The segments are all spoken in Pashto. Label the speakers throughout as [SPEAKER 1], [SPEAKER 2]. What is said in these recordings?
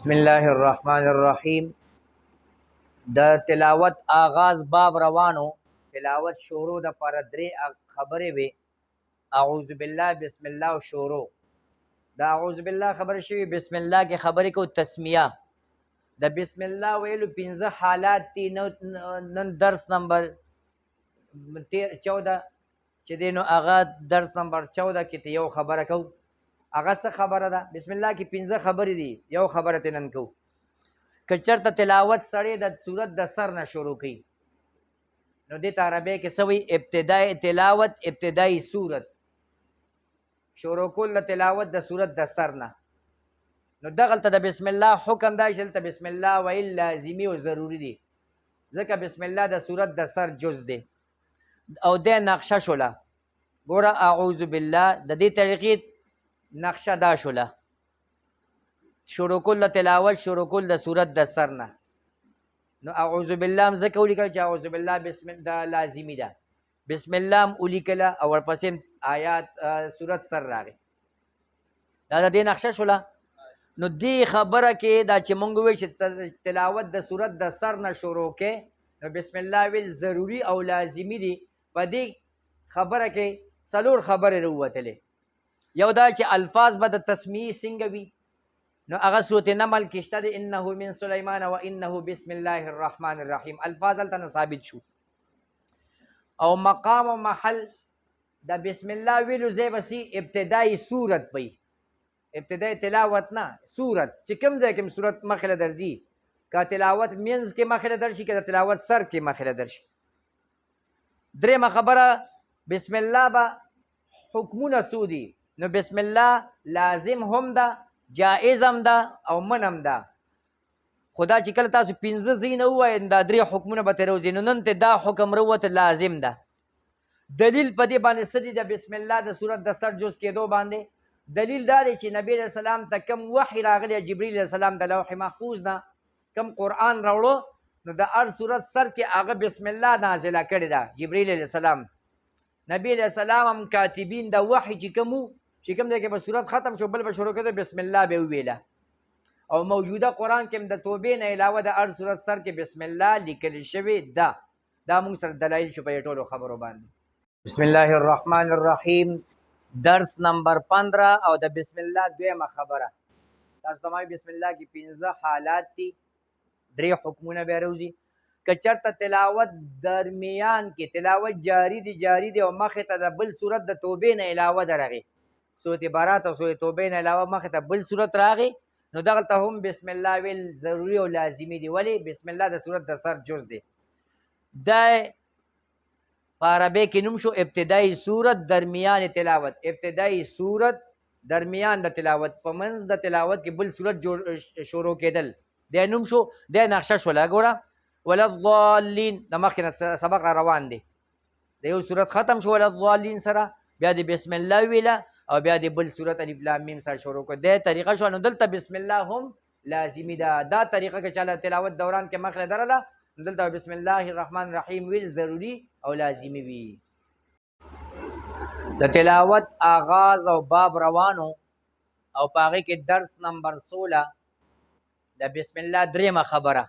[SPEAKER 1] بسم الله الرحمن الرحیم. د تلاوت آغاز باب روانو. تلاوت شروع د پر درې خبرې وي. اعوذ بالله، بسم الله او شروع. دا اعوذ بالله خبر شوی، بسم الله کې خبرې کو تسمیه. د بسم الله ویلو 15 حالات دي. نن درس نمبر 14 چې دینو هغه درس نمبر 14 کې یو خبره کو. هغه څه خبره ده؟ بسم الله کې 15 خبرې دي، یو خبره تنن کو. که چرته تلاوت سړی د صورت د سر نه شروع کوي نو دې ته عربی کې څه وایي؟ ابتدای تلاوت، ابتدایي صورت. شروع کول د تلاوت د صورت د سر نه. نو دغلته د بسم الله حکم دا چې دلته بسم الله ویل لازمي او ضروري دي، ځکه بسم الله د صورت د سر جز دی. او د نقشه شوله، ګوره اعوذ بالله د دې طریقې نقشه دا شوله. شروع کول تلاوت، شروع کول د صورت د سر نه. نو اعوذ بالله هم ځکه ولیکل چې اعوذ بالله بسم الله لازمي ده. بسم الله هم ولیکله او ورپسې آیات صورت سر راغی. دا د دې نقشه شوله. نو دې خبره کې دا چې مونږ وایو چې تلاوت د صورت د سر نه شروع کې، نو بسم الله ویل ضروري او لازمي دي. په دې خبره کې څلور خبرې راووتلې. یو دا چې الفاظ به د تسمیې څنګه وي، نو هغه سورت نمل کې شته دی، انه من سلیمان و انه بسم الله الرحمن الرحیم. الفاظ هلته ثابت شو. او مقام و محل د بسم الله ویلو ځای بسي ابتدایي صورت وي، ابتدایي تلاوت نه صورت. چې کوم ځای کې صورت مخې له درځي، که تلاوت منځ کې مخې له درشي، که د تلاوت سر کې مخې له درشي. درېمه خبره، بسم الله به حکمونه څو دي. نو بسم الله لازم هم ده، جائز هم ده او من هم ده. خدا چې کله تاسو 15 ځینه ووایئ دا درې حکمونه به ترې وځي. نو نن ته دا حکم راووته لازم ده. دلیل په دې باندې څه دي د بسم الله د صورت د سر جز کېدو باندې؟ دلیل دا دی چې نبی علیہ السلام ته کم وحی راغلی، جبریل علیہ السلام د لوح محفوظ نه کم قرآن راوړو، نو د هر صورت سر کې هغه بسم الله نازله کړې ده جبریل علیہ السلام. نبی علیہ السلام هم کاتبین د وحی چې کوم چې کوم دی کې به صورت ختم شو بل به شروع کېدو بسم الله به وویله. او موجوده قرآن کې د توبې نه علاوه د هر صورت سر کې بسم الله لیکل شوی ده. دا موږ سره دلایل شو په ټولو خبرو باندې. بسم الله الرحمن الرحیم. درس نمبر 15 او د بسم الله دویمه خبره. تاسو ته وایم بسم الله کې 15 حالات دي، درې حکمونه به راوځي. که چېرته تلاوت درمیان کې تلاوت جاری دی او مخې ته د بل صورت د توبې نه علاوه درغی، سورت برات او سورت توبې نه علاوه مخې ته بل صورت راغی، نو دغلته هم بسم الله ویل ضروري او لازمي دي. ولې؟ بسم الله د صورت د سر جز دی. دا په عربی کې نوم شو ابتدایي صورت درمیان تلاوت. ابتدایي صورت درمیان د تلاوت، په منځ د تلاوت کې بل صورت شروع کېدل، دا نوم شو، دا نقشه شوله. ګوره ولا الضالین د مخکې سبق را روان دی. د یو صورت ختم شو ولا الضالین سره، بیا د بسم الله ویله او بیا د بل صورت الف لام میم سره شروع کړه. دا طریقه شو. نو دلته بسم الله هم لازمي ده. دا طریقه کې چاله تلاوت دوران کې مخ له درله، دلته بسم الله الرحمن الرحیم ویل ضروری او لازمي وي. د تلاوت آغاز او باب روانو او پاغه کې درس نمبر 16 د بسم الله درېمه خبره.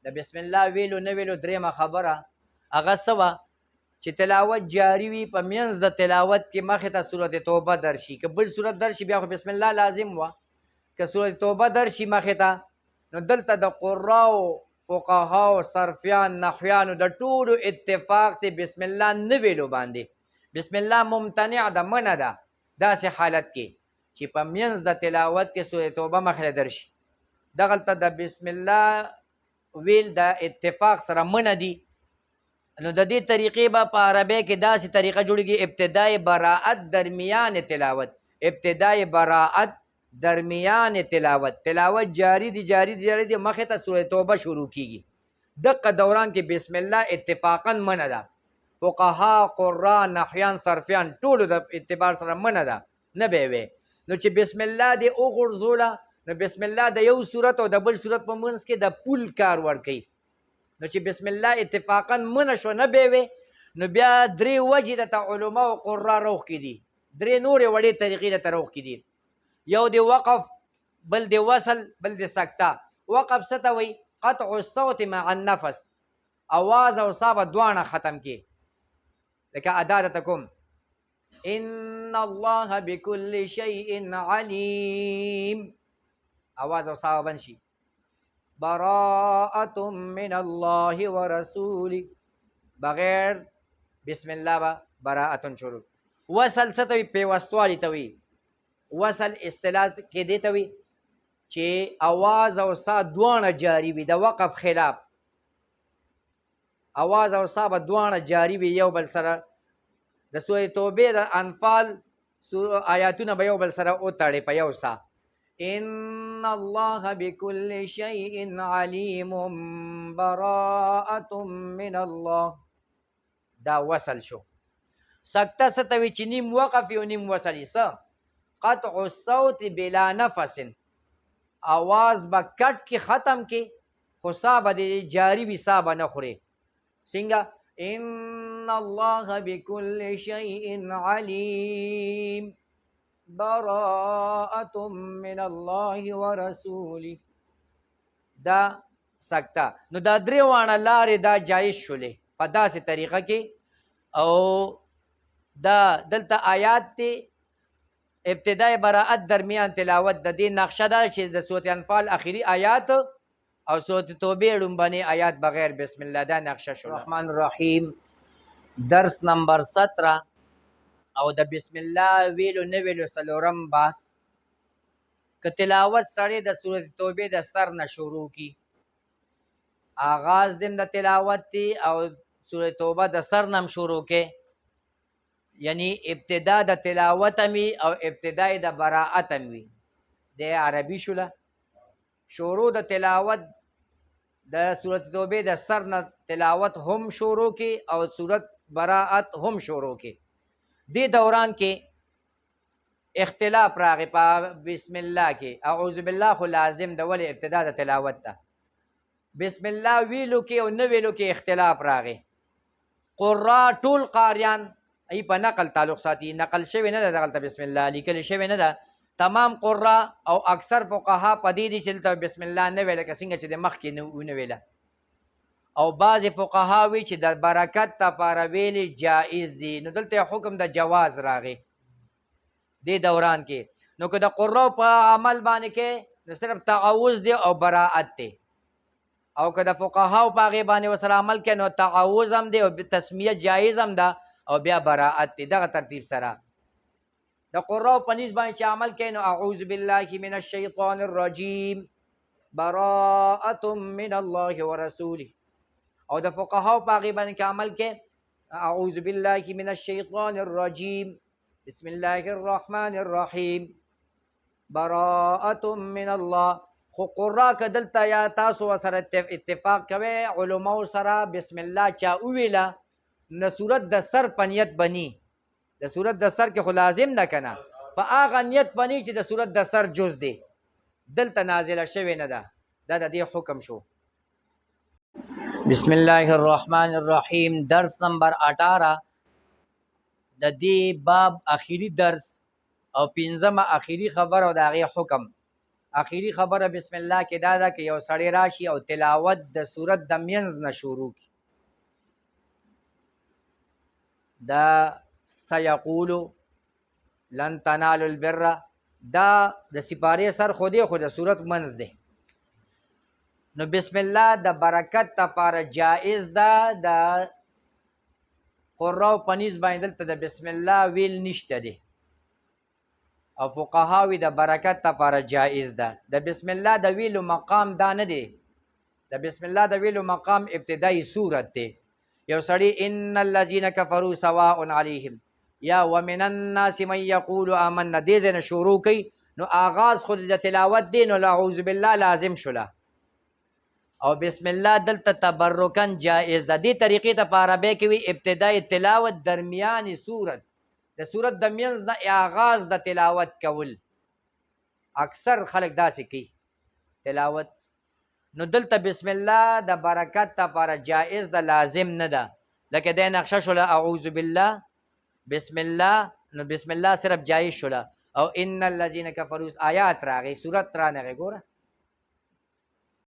[SPEAKER 1] د بسم الله ویلو نه ویلو درېمه خبره هغه سوا چې تلاوت جاری وي، په منځ د تلاوت کې مخې ته سورت توبه درشي. که بل سورت درشي بیا خو بسم الله لازم وه. که سورت توبه درشي مخې ته، نو دلته د قراو، فقهاو، صرفیان، نحویانو د ټولو اتفاق دی بسم الله نه ویلو باندې. بسم الله ممتنع ده، منع ده داسې حالت کې چې په منځ د تلاوت کې سورت توبه مخې درشي. دغلته د بسم الله ویل د اتفاق سره منع دي. نو د دې طریقې به په عربی کې داسې طریقه جوړېږي، ابتدای براعت درمیان تلاوت. ابتدای براعت درمیان تلاوت. تلاوت جاری دی مخې ته سورۃ توبه شروع کیږي. دغه دوران کې بسم الله اتفاقا منع ده. فقها، قرا، نحویان، صرفیان ټولو د اعتبار سره منع ده، نه به وي. نو چې بسم الله دې وغورځوله، نو بسم الله د یو صورت او د بل صورت په منځ کې د پول کار ورکوي. نو چې بسم الله اتفاقا منع شو نه به وي، نو بیا درې وجې دته علما او قرا روغ کې دي. درې نورې وړې طریقې دته روغ کې دي. یو د وقف بل دی وصل بل دی سکتا. وقف څه ته وایي؟ قطع الصوت مع النفس، اواز او سا به دواړه ختم کی. لکه ادا درته کوم ان الله بكل شيء عليم، اواز او سا بند شي. براءة من الله ورسوله، بغیر بسم الله با براءة شروع. وصل څه ته وایي؟ پیوستوالی ته وایي. وصل اصطلاح کې دی ته وایي چې اواز او سا دواړه جاری وي، د وقف خلاف. اواز او سا به دواړه جاری وي یو بل سره. د سورې توبې د انفال آیاتونه به یو بل سره وتړي په یو سا. ان الله بكل شيء عليم براءة من الله، دا وصل شو. سکته څه ته وایي؟ چې نیم وقف او نیم وصل یي. څه؟ قطع الصوت بلا نفس، اواز به کټ کې ختم کې، خو سا به د جاری وي، سا به نه خوري. څنګه؟ ان الله بكل شيء عليم براءة من الله ورسوله، دا سکتا. نو دا درې واړه لارې دا جایز شولې په داسې طریقه کې. او دا دلته آیات دی ابتدای براءت درمیان تلاوت. د دې نقشه دا چې د سورة انفال اخیری آیات او سورة توبې ړومبنی آیات بغیر بسم الله، دا نقشه شو. الرحمن الرحیم درس نمبر 17 او د بسم الله ویلو نه ویلو څلورم بحث. که تلاوت سړی د سورة توبې د سر نه شروع کی، آغاز دیم د تلاوت دی او سورة توبه د سر نم شروع کې، یعنی ابتدا د تلاوت می او ابتدای د براءت می، د عربی شوله. شروع د تلاوت د سورة توبې د سر نه تلاوت هم شروع کی او سورة براءت هم شروع کی. دی دوران کې اختلاف راغی په بسم الله کې. اعوذ بالله خو لازم د ولې ابتدا د تلاوت ته. بسم الله ویلو کې او نه ویلو کې اختلاف راغی. قرآ ټول قاریان ای په نقل تعلق ساتي، نقل شوی نه ده دغلته بسم الله، لیکل شوی نه ده. تمام قرآ او اکثر فقها په دې دي چې دلته بسم الله نه ویله، که څنګه چې د مخکې نه ویله. او بعضې فقها وی چې د برکت دپاره ویلې جایز دي. نو دلته حکم د جواز راغی دې دوران کې. نو که د قرآ په عمل باندې کې نو صرف تعوذ دی او براءت دی، او که د فقهاو په هغې باندې ورسره عمل کوي نو تعوذ هم دی او تسمیه جایز هم ده او بیا براءت دی. دغه ترتیب سره د قرآ په نسبت باندې چې عمل کوي نو اعوذ بالله من الشیطان الرجیم براءة من الله ورسوله، او د فقهاو په هغې باندې کې عمل کوي اعوذ بالله من الشیطان الرجیم بسم الله الرحمن الرحیم براءة من الله. خو قرآ که دلته یا تاسو سره اتفاق کوي علماو سره بسم الله چا وویله نه صورت د سر په نیت بني. د صورت د سر کې خو لازم نه کنه، په هغه نیت بني چې د صورت د سر جز دی. دلته نازله شوې نه ده، دا د دې حکم شو. بسم الله الرحمن الرحیم درس نمبر 18 د دې باب اخیری درس او پنځمه اخیری خبر او د هغې حکم. اخیری خبره بسم الله کې دا ده که یو سړی راشي او تلاوت د صورت د منځ نه شروع کړي. دا سیقولو لن تنالوا البر دا د سپارې سر خو دی، خو د صورت منځ دی. نو بسم الله د برکت دپاره جائز ده. د قراو په نسبت باندې دلته د بسم الله ویل نشته دی، او فقهاوی د برکت دپاره جائز ده. د بسم الله د ویلو مقام دا نه دی. د بسم الله د ویلو مقام ابتدایي صورت دی. یو سړی ان الذین کفروا سواء علیهم یا ومن الناس من یقول آمنا دې ځای نه شروع کوي، نو آغاز خود د تلاوت دی، نو اعوذ بالله لازم شوله. او بسم الله دلته تبرکن جائز ده. دې طریقې دپاره بیا کوي ابتدای تلاوت درمیاني صورت، د صورت د منځ نه آغاز د تلاوت کول. اکثر خلک داسې کوي تلاوت. نو دلته بسم الله د برکت دپاره جائز ده، لازم نه ده. لکه دی نقشه شوله اعوذ بالله بسم الله، نو بسم الله صرف جایز شوله. او ان الذين كفروا آیات راغی صورت را نه ګوره